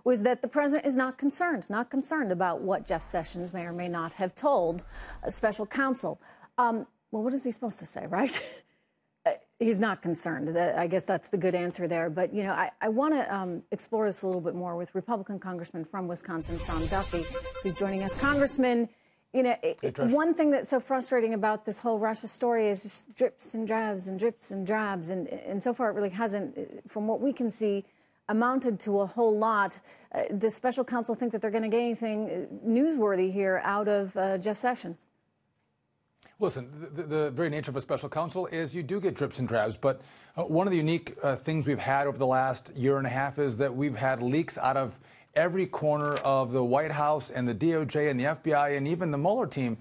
was that the president is not concerned about what Jeff Sessions may or may not have told a special counsel. Well, what is he supposed to say, right? He's not concerned. I guess that's the good answer there. But, you know, I want to explore this a little bit more with Republican Congressman from Wisconsin, Sean Duffy, who's joining us. Congressman, you know, one thing that's so frustrating about this whole Russia story is just drips and drabs and drips and drabs. And so far it really hasn't, from what we can see, amounted to a whole lot. Does special counsel think that they're going to get anything newsworthy here out of Jeff Sessions? Listen, the very nature of a special counsel is you do get drips and drabs. But one of the unique things we've had over the last year and a half is that we've had leaks out of every corner of the White House and the DOJ and the FBI and even the Mueller team.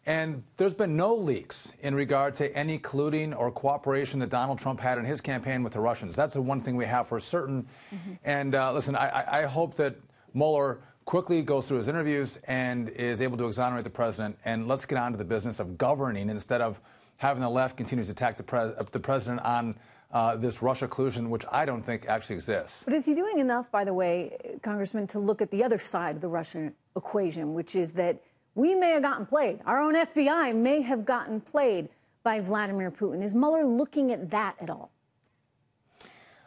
And there's been no leaks in regard to any colluding or cooperation that Donald Trump had in his campaign with the Russians. That's the one thing we have for certain. And listen, I hope that Mueller quickly goes through his interviews and is able to exonerate the president. And let's get on to the business of governing instead of having the left continue to attack the president on this Russia collusion, which I don't think actually exists. But is he doing enough, by the way, Congressman, to look at the other side of the Russian equation, which is that we may have gotten played. Our own FBI may have gotten played by Vladimir Putin. Is Mueller looking at that at all?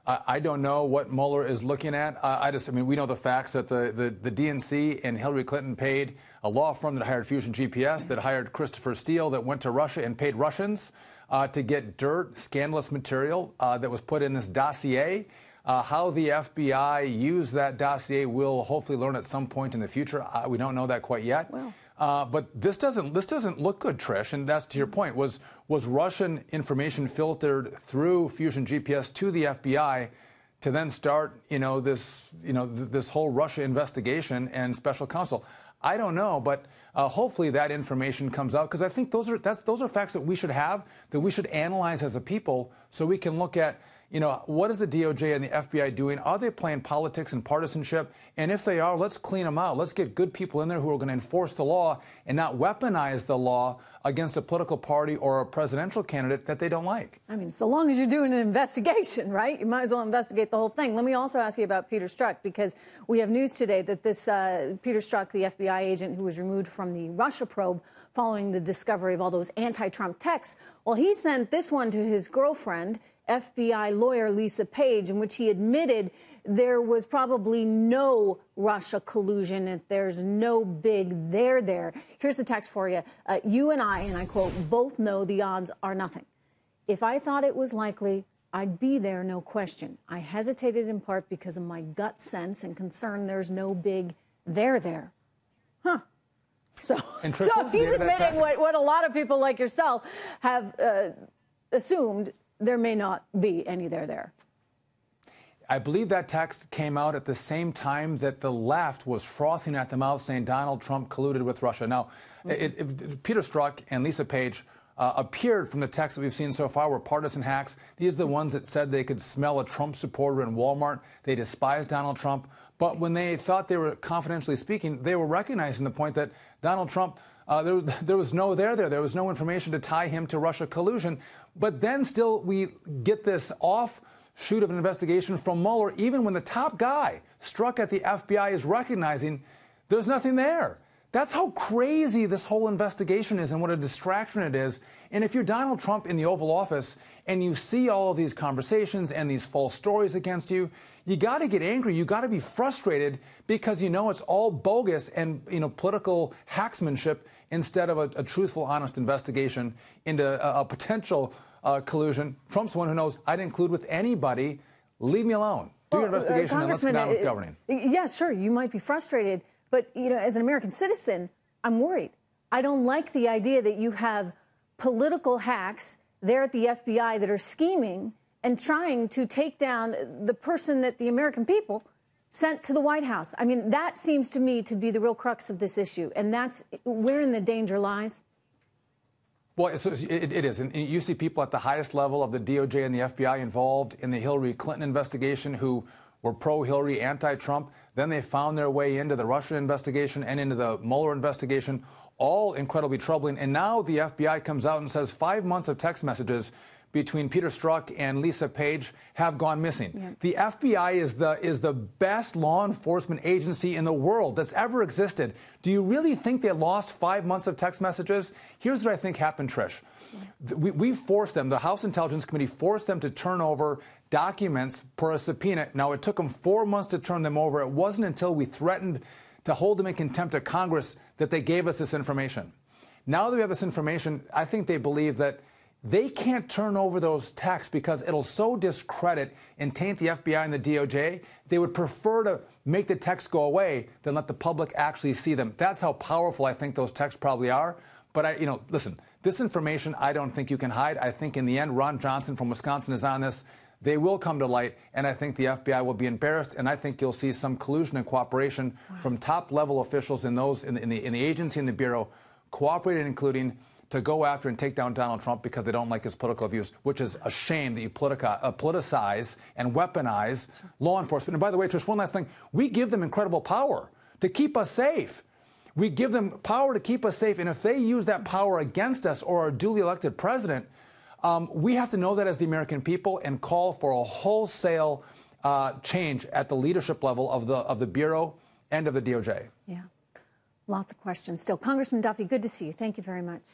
I don't know what Mueller is looking at. I mean, we know the facts that the DNC and Hillary Clinton paid a law firm that hired Fusion GPS, that hired Christopher Steele, that went to Russia and paid Russians to get dirt, scandalous material that was put in this dossier. How the FBI used that dossier, we'll hopefully learn at some point in the future. We don't know that quite yet. Well. But this doesn't look good, Trish, and that's to your point. Was Russian information filtered through Fusion GPS to the FBI to then start, this whole Russia investigation and special counsel? I don't know, but hopefully that information comes out, because I think those are facts that we should have, that we should analyze as a people, so we can look at, what is the DOJ and the FBI doing? Are they playing politics and partisanship? And if they are, let's clean them out. Let's get good people in there who are going to enforce the law and not weaponize the law against a political party or a presidential candidate that they don't like. I mean, so long as you're doing an investigation, right? You might as well investigate the whole thing. Let me also ask you about Peter Strzok, because we have news today that this Peter Strzok, the FBI agent who was removed from the Russia probe following the discovery of all those anti-Trump texts, well, he sent this one to his girlfriend, FBI lawyer Lisa Page, in which he admitted there was probably no Russia collusion, and there's no big there. Here's the text for you. You and I quote, both know the odds are nothing. If I thought it was likely, I'd be there, no question. I hesitated in part because of my gut sense and concern there's no big there. Huh. So he's admitting what a lot of people like yourself have assumed. There may not be any there. I believe that text came out at the same time that the left was frothing at the mouth saying Donald Trump colluded with Russia. Now, Peter Strzok and Lisa Page appeared from the texts that we've seen so far were partisan hacks. These are the ones that said they could smell a Trump supporter in Walmart. They despised Donald Trump. But when they thought they were confidentially speaking, they were recognizing the point that Donald Trump, there was no there. There was no information to tie him to Russia collusion. But then still we get this offshoot of an investigation from Mueller, even when the top guy Strzok at the FBI is recognizing there's nothing there. That's how crazy this whole investigation is and what a distraction it is. And if you're Donald Trump in the Oval Office and you see all of these conversations and these false stories against you, you got to get angry. You got to be frustrated because it's all bogus and political hacksmanship instead of a truthful, honest investigation into a potential collusion. Trump's the one who knows I didn't collude with anybody. Leave me alone. Do your investigation and let's get on with governing. Yeah, sure. You might be frustrated. But, as an American citizen, I'm worried. I don't like the idea that you have political hacks there at the FBI that are scheming and trying to take down the person that the American people sent to the White House. I mean, that seems to me to be the real crux of this issue. And that's wherein the danger lies. Well, it is. And you see people at the highest level of the DOJ and the FBI involved in the Hillary Clinton investigation who were pro-Hillary, anti-Trump. Then they found their way into the Russia investigation and into the Mueller investigation, all incredibly troubling. And now the FBI comes out and says 5 months of text messages between Peter Strzok and Lisa Page have gone missing. Yeah. The FBI is the best law enforcement agency in the world that's ever existed. Do you really think they lost 5 months of text messages? Here's what I think happened, Trish. We forced them, the House Intelligence Committee forced them to turn over documents per a subpoena. Now, it took them 4 months to turn them over. It wasn't until we threatened to hold them in contempt of Congress that they gave us this information. Now that we have this information, I think they believe that they can't turn over those texts because it'll so discredit and taint the FBI and the DOJ. They would prefer to make the texts go away than let the public actually see them. That's how powerful I think those texts probably are. But listen, this information I don't think you can hide. I think in the end, Ron Johnson from Wisconsin is on this. They will come to light, and I think the FBI will be embarrassed, and I think you'll see some collusion and cooperation from top-level officials in the agency and the Bureau, cooperating, including to go after and take down Donald Trump because they don't like his political views, which is a shame that you politicize and weaponize law enforcement. And by the way, Trish, one last thing. We give them incredible power to keep us safe. We give them power to keep us safe, and if they use that power against us or our duly elected president, we have to know that as the American people and call for a wholesale change at the leadership level of the Bureau and of the DOJ. Yeah, lots of questions still. Congressman Duffy, good to see you. Thank you very much.